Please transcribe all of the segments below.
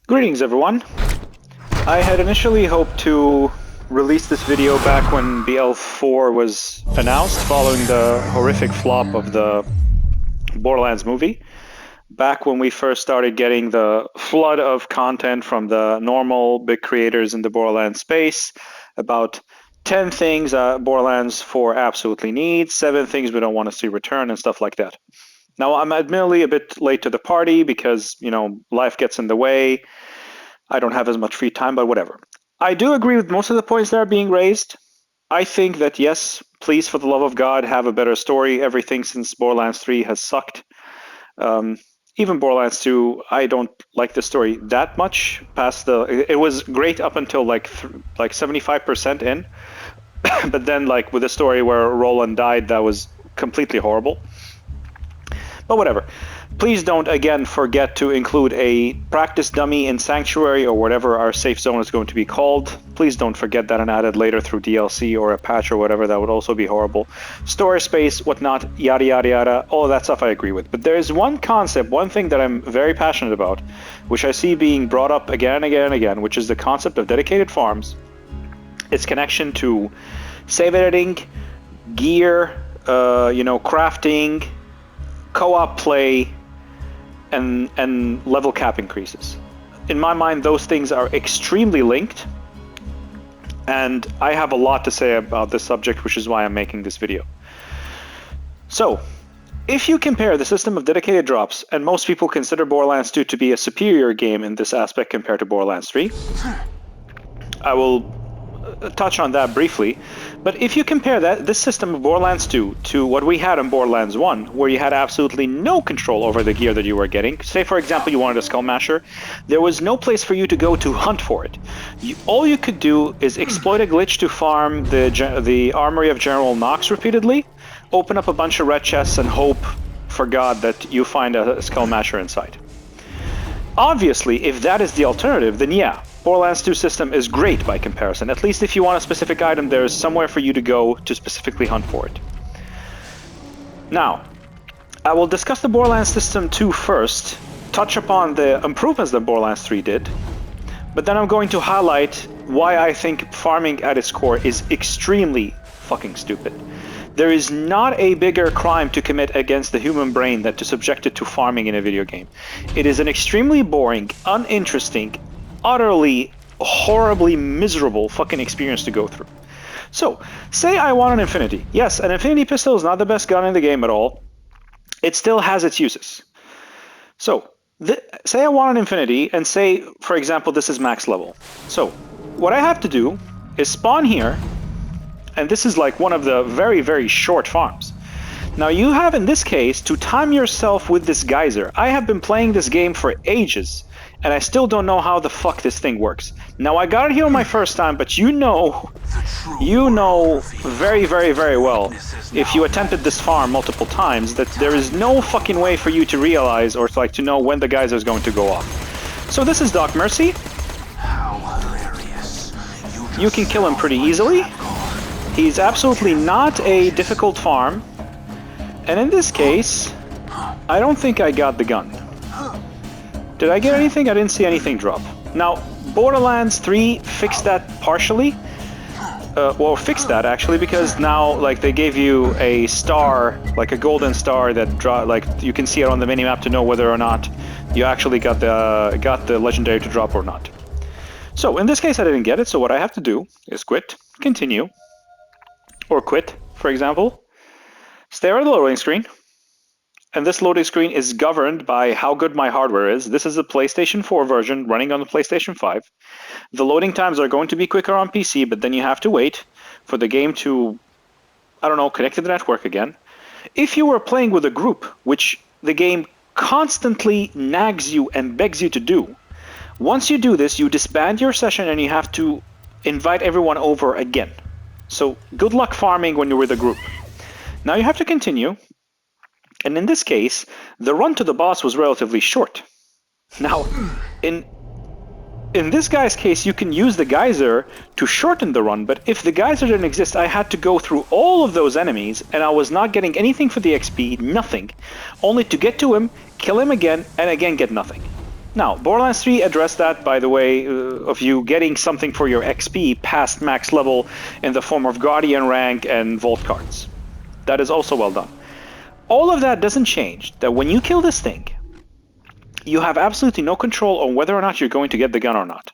Greetings, everyone. I had initially hoped to release this video back when BL4 was announced, following the horrific flop of the Borderlands movie. Back when we first started getting the flood of content from the normal big creators in the Borderlands space, about 10 things Borderlands 4 absolutely needs, 7 things we don't want to see return, and stuff like that. Now, I'm admittedly a bit late to the party because, life gets in the way. I don't have as much free time, but whatever. I do agree with most of the points that are being raised. I think that, yes, please, for the love of God, have a better story. Everything since Borderlands 3 has sucked. Even Borderlands 2, I don't like the story that much. It was great up until like 75% in, but then with the story where Roland died, that was completely horrible. But whatever. Please don't, again, forget to include a practice dummy in Sanctuary or whatever our safe zone is going to be called. Please don't forget that and add it later through DLC or a patch or whatever. That would also be horrible. Storage space, whatnot, yada, yada, yada. All of that stuff I agree with. But there is one concept, one thing that I'm very passionate about, which I see being brought up again and again and again, which is the concept of dedicated farms. Its connection to save editing, gear, crafting, co-op play, and level cap increases. In my mind, those things are extremely linked, and I have a lot to say about this subject, which is why I'm making this video. So, if you compare the system of dedicated drops, and most people consider Borderlands 2 to be a superior game in this aspect compared to Borderlands 3, I will touch on that briefly. But if you compare this system of Borderlands 2 to what we had in Borderlands 1, where you had absolutely no control over the gear that you were getting, say for example you wanted a Skull Masher, there was no place for you to go to hunt for it. All you could do is exploit a glitch to farm the Armory of General Knox repeatedly, open up a bunch of red chests and hope for God that you find a Skull Masher inside. Obviously, if that is the alternative, then yeah, Borderlands 2 system is great by comparison. At least if you want a specific item, there is somewhere for you to go to specifically hunt for it. Now, I will discuss the Borderlands system 2 first, touch upon the improvements that Borderlands 3 did, but then I'm going to highlight why I think farming at its core is extremely fucking stupid. There is not a bigger crime to commit against the human brain than to subject it to farming in a video game. It is an extremely boring, uninteresting, utterly, horribly miserable fucking experience to go through. So, say I want an Infinity. Yes, an Infinity pistol is not the best gun in the game at all. It still has its uses. So, say I want an Infinity, and say, for example, this is max level. So, what I have to do is spawn here, and this is like one of the very, very short farms. Now you have, in this case, to time yourself with this geyser. I have been playing this game for ages, and I still don't know how the fuck this thing works. Now I got it here on my first time, but you know very, very, very well, if you attempted this farm multiple times, that there is no fucking way for you to realize or to know when the geyser is going to go off. So this is Doc Mercy. You can kill him pretty easily. He's absolutely not a difficult farm. And in this case, I don't think I got the gun. Did I get anything? I didn't see anything drop. Now, Borderlands 3 fixed that partially. Fixed that actually, because now they gave you a star, like a golden star that you can see it on the minimap to know whether or not you actually got the legendary to drop or not. So in this case, I didn't get it. So what I have to do is quit, continue, or quit, for example. Stare at the loading screen, and this loading screen is governed by how good my hardware is. This is a PlayStation 4 version running on the PlayStation 5. The loading times are going to be quicker on PC, but then you have to wait for the game to, connect to the network again. If you were playing with a group, which the game constantly nags you and begs you to do, once you do this, you disband your session and you have to invite everyone over again. So good luck farming when you're with a group. Now you have to continue, and in this case, the run to the boss was relatively short. Now, in this guy's case, you can use the geyser to shorten the run, but if the geyser didn't exist, I had to go through all of those enemies, and I was not getting anything for the XP, nothing, only to get to him, kill him again, and again get nothing. Now, Borderlands 3 addressed that, by the way, of you getting something for your XP past max level in the form of Guardian rank and Vault cards. That is also well done. All of that doesn't change that when you kill this thing, you have absolutely no control on whether or not you're going to get the gun or not.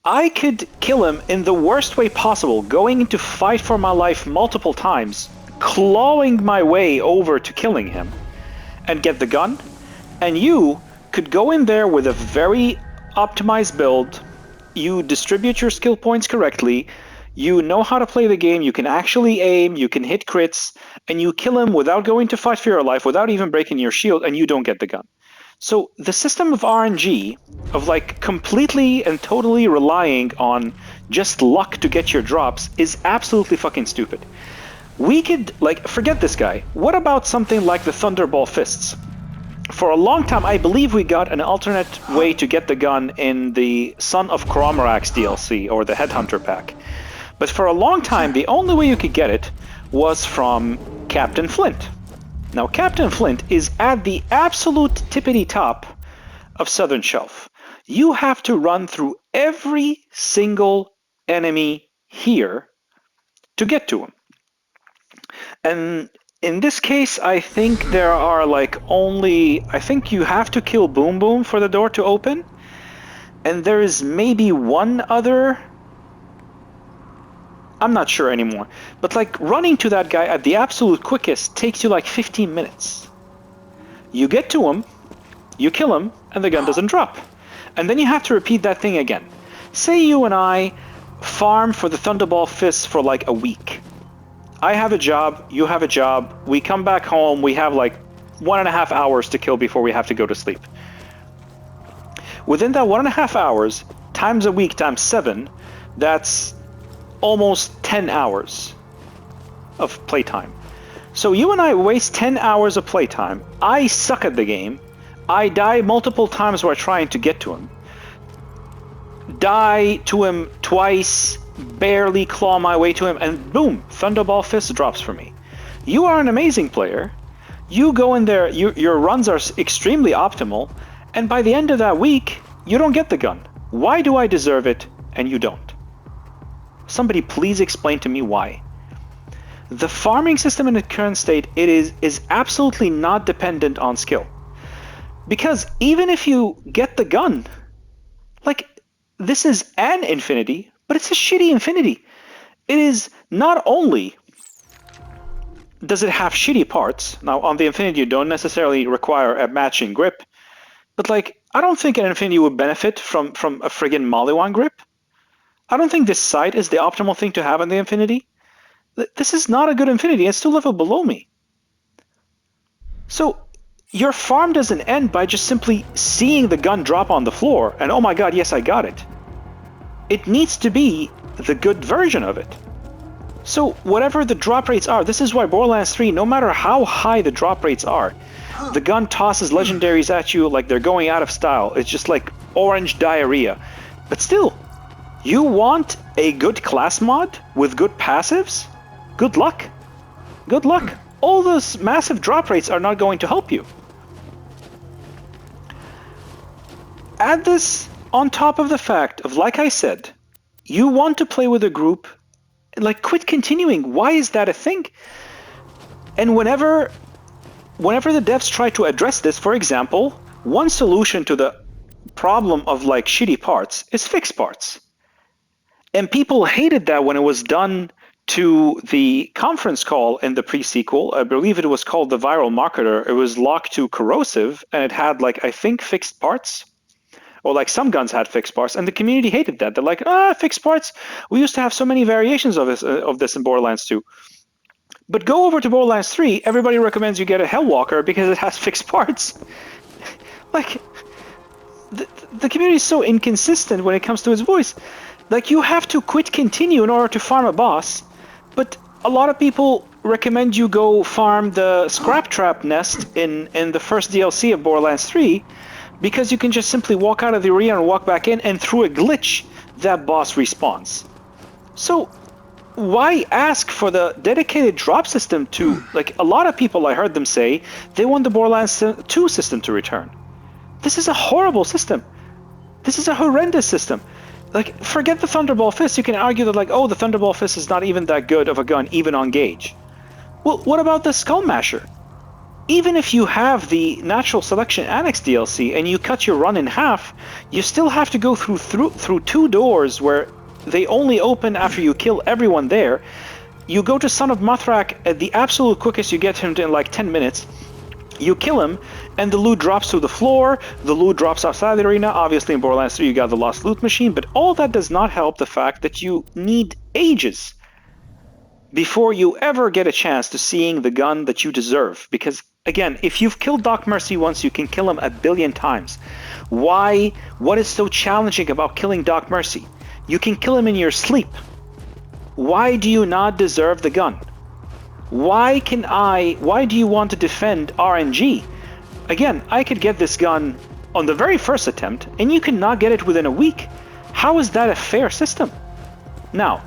I could kill him in the worst way possible, going into fight for my life multiple times, clawing my way over to killing him, and get the gun. And you could go in there with a very optimized build, you distribute your skill points correctly, you know how to play the game, you can actually aim, you can hit crits, and you kill him without going to fight for your life, without even breaking your shield, and you don't get the gun. So the system of RNG, of like completely and totally relying on just luck to get your drops, is absolutely fucking stupid. We could, like, forget this guy. What about something like the Thunderball Fists? For a long time, I believe we got an alternate way to get the gun in the Son of Kromorax DLC, or the Headhunter pack. But for a long time, the only way you could get it was from Captain Flint. Now, Captain Flint is at the absolute tippity top of Southern Shelf. You have to run through every single enemy here to get to him. And in this case, I think there are like only... I think you have to kill Boom Boom for the door to open. And there is maybe one other... I'm not sure anymore. But like running to that guy at the absolute quickest takes you like 15 minutes. You get to him, you kill him, and the gun doesn't drop. And then you have to repeat that thing again. Say you and I farm for the Thunderball Fists for like a week. I have a job, you have a job, we come back home, we have like 1.5 hours to kill before we have to go to sleep. Within that 1.5 hours, times a week, times 7, that's almost 10 hours of playtime. So you and I waste 10 hours of playtime. I suck at the game. I die multiple times while trying to get to him. Die to him twice, barely claw my way to him, and boom, Thunderball Fist drops for me. You are an amazing player. You go in there, your runs are extremely optimal, and by the end of that week, you don't get the gun. Why do I deserve it and you don't? Somebody please explain to me why. The farming system in the current state, it is absolutely not dependent on skill. Because even if you get the gun, like, this is an Infinity, but it's a shitty Infinity. It is not only does it have shitty parts. Now, on the Infinity, you don't necessarily require a matching grip, but like, I don't think an Infinity would benefit from a friggin' Maliwan grip. I don't think this sight is the optimal thing to have on the Infinity. This is not a good Infinity. It's 2 level below me. So your farm doesn't end by just simply seeing the gun drop on the floor and, oh my god, yes, I got it. It needs to be the good version of it. So whatever the drop rates are, this is why Borderlands 3, no matter how high the drop rates are, the gun tosses legendaries at you like they're going out of style. It's just like orange diarrhea. But still, you want a good class mod with good passives? Good luck. Good luck. All those massive drop rates are not going to help you. Add this on top of the fact of, like I said, you want to play with a group, like, quit continuing. Why is that a thing? And whenever the devs try to address this, for example, one solution to the problem of like shitty parts is fix parts. And people hated that when it was done to the conference call in the pre-sequel. I believe it was called the Viral Marketer. It was locked to corrosive, and it had, like, I think fixed parts. Or like some guns had fixed parts, and the community hated that. They're like, fixed parts. We used to have so many variations of this in Borderlands 2. But go over to Borderlands 3, everybody recommends you get a Hellwalker because it has fixed parts. Like, the community is so inconsistent when it comes to its voice. Like, you have to quit continue in order to farm a boss, but a lot of people recommend you go farm the Scrap Trap nest in the first DLC of Borderlands 3, because you can just simply walk out of the arena and walk back in, and through a glitch, that boss respawns. So why ask for the dedicated drop system to, like, a lot of people, I heard them say, they want the Borderlands 2 system to return. This is a horrible system. This is a horrendous system. Like, forget the Thunderbolt Fist. You can argue that, like, oh, the Thunderbolt Fist is not even that good of a gun, even on gauge. Well, what about the Skull Masher? Even if you have the Natural Selection Annex DLC and you cut your run in half, you still have to go through 2 doors where they only open after you kill everyone there. You go to Son of Mothrak at the absolute quickest, you get him in like 10 minutes. You kill him, and the loot drops to the floor, the loot drops outside the arena. Obviously in Borderlands 3 you got the Lost Loot Machine, but all that does not help the fact that you need ages before you ever get a chance to seeing the gun that you deserve. Because, again, if you've killed Doc Mercy once, you can kill him a billion times. Why? What is so challenging about killing Doc Mercy? You can kill him in your sleep. Why do you not deserve the gun? Why do you want to defend RNG? Again, I could get this gun on the very first attempt, and you cannot get it within a week. How is that a fair system? Now,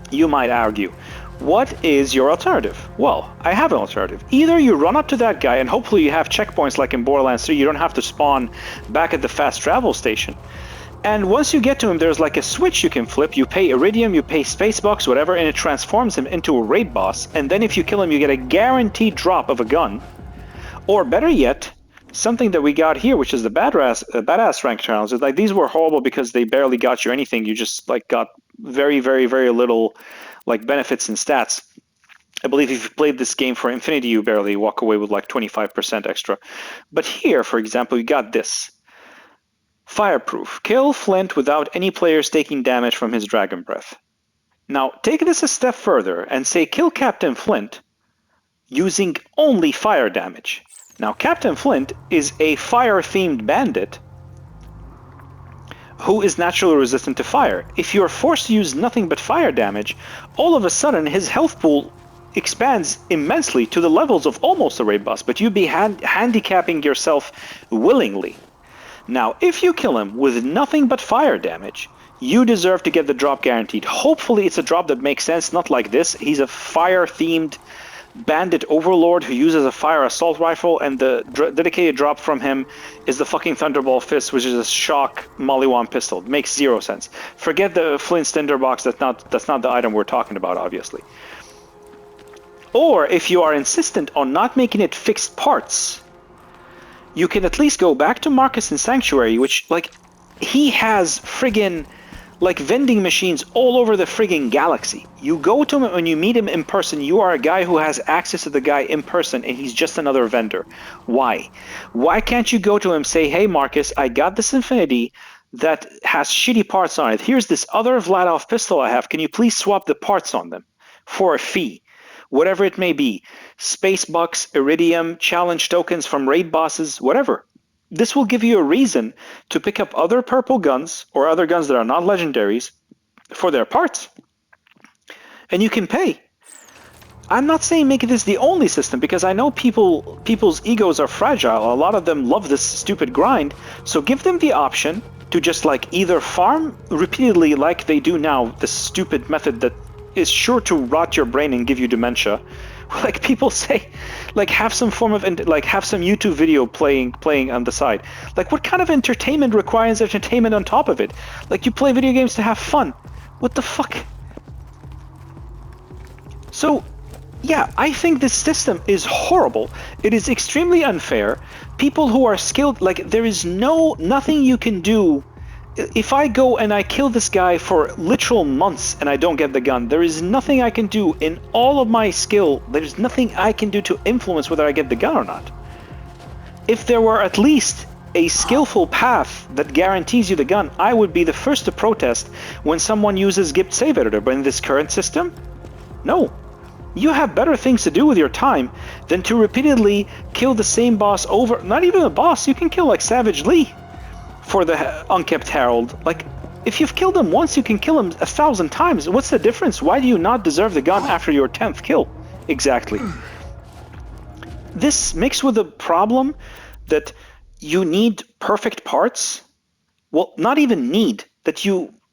you might argue, what is your alternative? Well, I have an alternative. Either you run up to that guy, and hopefully you have checkpoints like in Borderlands 3, you don't have to spawn back at the fast travel station. And once you get to him, there's like a switch you can flip. You pay Iridium, you pay Spacebox, whatever, and it transforms him into a raid boss. And then if you kill him, you get a guaranteed drop of a gun. Or better yet, something that we got here, which is the badass rank challenges. Like, these were horrible because they barely got you anything. You just like got very, very, very little like benefits and stats. I believe if you played this game for Infinity, you barely walk away with like 25% extra. But here, for example, you got this. Fireproof. Kill Flint without any players taking damage from his Dragon Breath. Now, take this a step further and say kill Captain Flint using only fire damage. Now, Captain Flint is a fire-themed bandit who is naturally resistant to fire. If you're forced to use nothing but fire damage, all of a sudden his health pool expands immensely to the levels of almost a raid boss, but you'd be handicapping yourself willingly. Now, if you kill him with nothing but fire damage, you deserve to get the drop guaranteed. Hopefully it's a drop that makes sense, not like this. He's a fire-themed bandit overlord who uses a fire assault rifle, and the dedicated drop from him is the fucking Thunderbolt Fist, which is a shock Mollywam pistol. It makes zero sense. Forget the Flint's Tinderbox, that's not the item we're talking about, obviously. Or, if you are insistent on not making it fixed parts, you can at least go back to Marcus in Sanctuary, which, like, he has friggin', like, vending machines all over the friggin' galaxy. You go to him when you meet him in person, you are a guy who has access to the guy in person, and he's just another vendor. Why? Why can't you go to him and say, hey, Marcus, I got this Infinity that has shitty parts on it. Here's this other Vladov pistol I have. Can you please swap the parts on them for a fee? Whatever it may be, space bucks, iridium, challenge tokens from raid bosses, whatever. This will give you a reason to pick up other purple guns or other guns that are not legendaries for their parts. And you can pay. I'm not saying make this the only system, because I know people's egos are fragile. A lot of them love this stupid grind. So give them the option to just like either farm repeatedly like they do now, this stupid method that is sure to rot your brain and give you dementia. Like people say, like have some form of, like have some YouTube video playing on the side. Like what kind of entertainment requires entertainment on top of it? Like you play video games to have fun. What the fuck? So, yeah, I think this system is horrible. It is extremely unfair. People who are skilled, like there is nothing you can do. If I go and I kill this guy for literal months and I don't get the gun, there is nothing I can do in all of my skill. There's nothing I can do to influence whether I get the gun or not. If there were at least a skillful path that guarantees you the gun, I would be the first to protest when someone uses Gift Save Editor. But in this current system, no. You have better things to do with your time than to repeatedly kill the same boss over. Not even a boss, you can kill like Savage Lee for the Unkept Herald. Like, if you've killed him once, you can kill him 1,000 times. What's the difference? Why do you not deserve the gun after your 10th kill? Exactly. This mixed with the problem that you need perfect parts. Well, not even need.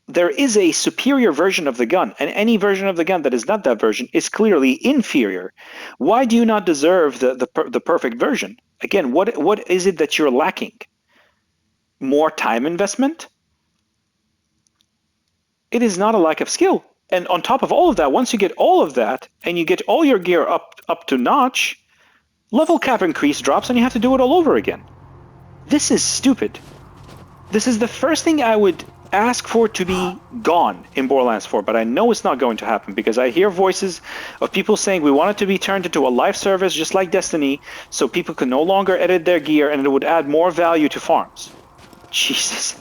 There is a superior version of the gun, and any version of the gun that is not that version is clearly inferior. Why do you not deserve the perfect version? Again, what is it that you're lacking? more time investment, it is not a lack of skill. And on top of all of that, once you get all of that and you get all your gear up to notch, level cap increase drops and you have to do it all over again. This is stupid. This is the first thing I would ask for to be gone in Borderlands 4, but I know it's not going to happen because I hear voices of people saying we want it to be turned into a live service just like Destiny so people can no longer edit their gear and it would add more value to farms. Jesus.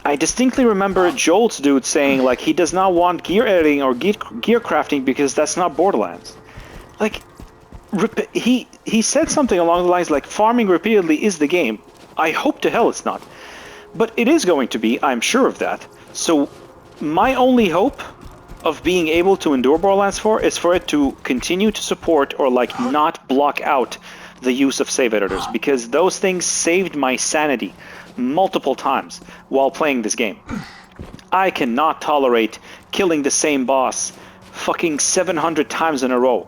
I distinctly remember Jolt's dude saying like he does not want gear editing or gear crafting because that's not Borderlands. Like, he said something along the lines like farming repeatedly is the game. I hope to hell it's not. But it is going to be, I'm sure of that. So my only hope of being able to endure Borderlands 4 is for it to continue to support or like not block out the use of save editors, because those things saved my sanity multiple times while playing this game. I cannot tolerate killing the same boss fucking 700 times in a row.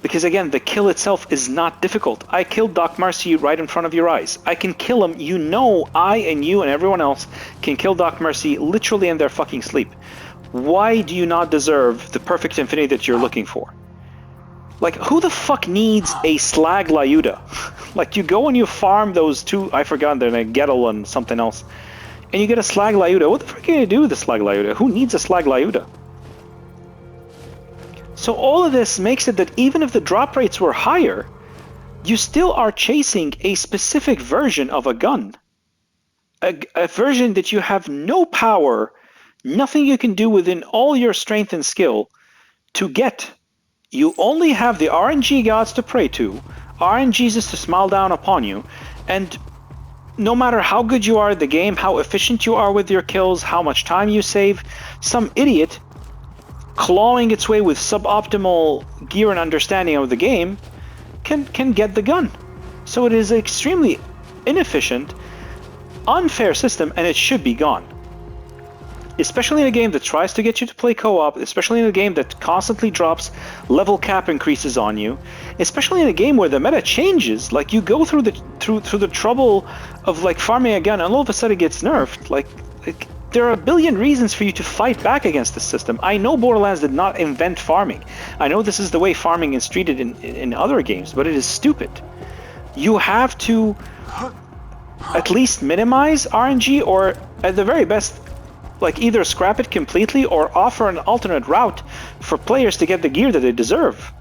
Because again, the kill itself is not difficult. I killed Doc Mercy right in front of your eyes. I can kill him. You know, I and you and everyone else can kill Doc Mercy literally in their fucking sleep. Why do you not deserve the perfect infinity that you're looking for? Like, who the fuck needs a Slag Lyuda? Like, you go and you farm those two, I forgot their name, Gettle and something else, and you get a Slag Lyuda. What the fuck are you gonna do with a Slag Lyuda? Who needs a Slag Lyuda? So all of this makes it that even if the drop rates were higher, you still are chasing a specific version of a gun. A version that you have no power, nothing you can do within all your strength and skill to get. You only have the RNG gods to pray to, RNGs to smile down upon you, and no matter how good you are at the game, how efficient you are with your kills, how much time you save, some idiot clawing its way with suboptimal gear and understanding of the game can get the gun. So it is an extremely inefficient, unfair system, and it should be gone. Especially in a game that tries to get you to play co-op, especially in a game that constantly drops level cap increases on you, especially in a game where the meta changes, like you go through the trouble of like farming a gun and all of a sudden it gets nerfed. Like there are a billion reasons for you to fight back against the system. I know Borderlands did not invent farming. I know this is the way farming is treated in other games, but it is stupid. You have to at least minimize RNG, or at the very best, like either scrap it completely or offer an alternate route for players to get the gear that they deserve.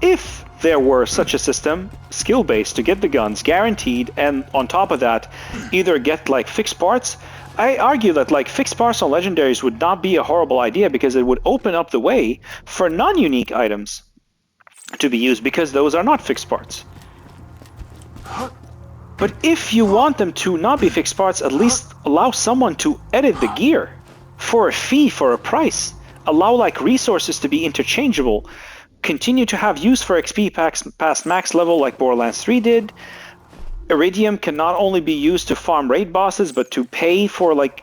If there were such a system, skill-based, to get the guns guaranteed, and on top of that, either get like fixed parts, I argue that like fixed parts on legendaries would not be a horrible idea because it would open up the way for non-unique items to be used because those are not fixed parts. But if you want them to not be fixed parts, at least allow someone to edit the gear for a fee, for a price. Allow like resources to be interchangeable. Continue to have use for XP packs past max level like Borderlands 3 did. Iridium can not only be used to farm raid bosses, but to pay for like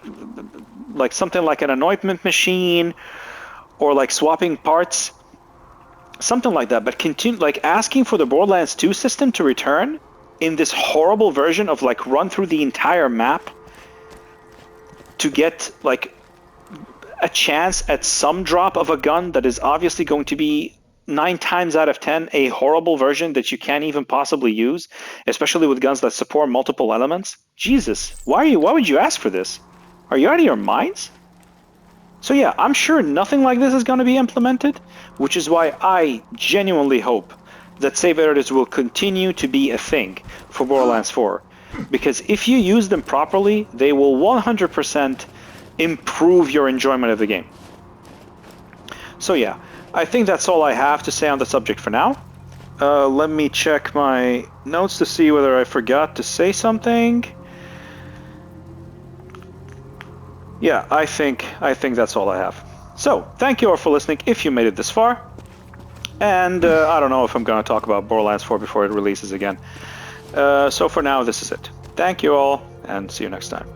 something like an anointment machine or like swapping parts, something like that. But continue like asking for the Borderlands 2 system to return in this horrible version of like run through the entire map to get like a chance at some drop of a gun that is obviously going to be 9 times out of 10 a horrible version that you can't even possibly use, especially with guns that support multiple elements. Jesus, why would you ask for this? Are you out of your minds? So yeah, I'm sure nothing like this is going to be implemented, which is why I genuinely hope that save editors will continue to be a thing for Borderlands 4. Because if you use them properly, they will 100% improve your enjoyment of the game. So yeah, I think that's all I have to say on the subject for now. Let me check my notes to see whether I forgot to say something. Yeah, I think that's all I have. So, thank you all for listening if you made it this far. And I don't know if I'm going to talk about Borderlands 4 before it releases again. So for now, this is it. Thank you all, and see you next time.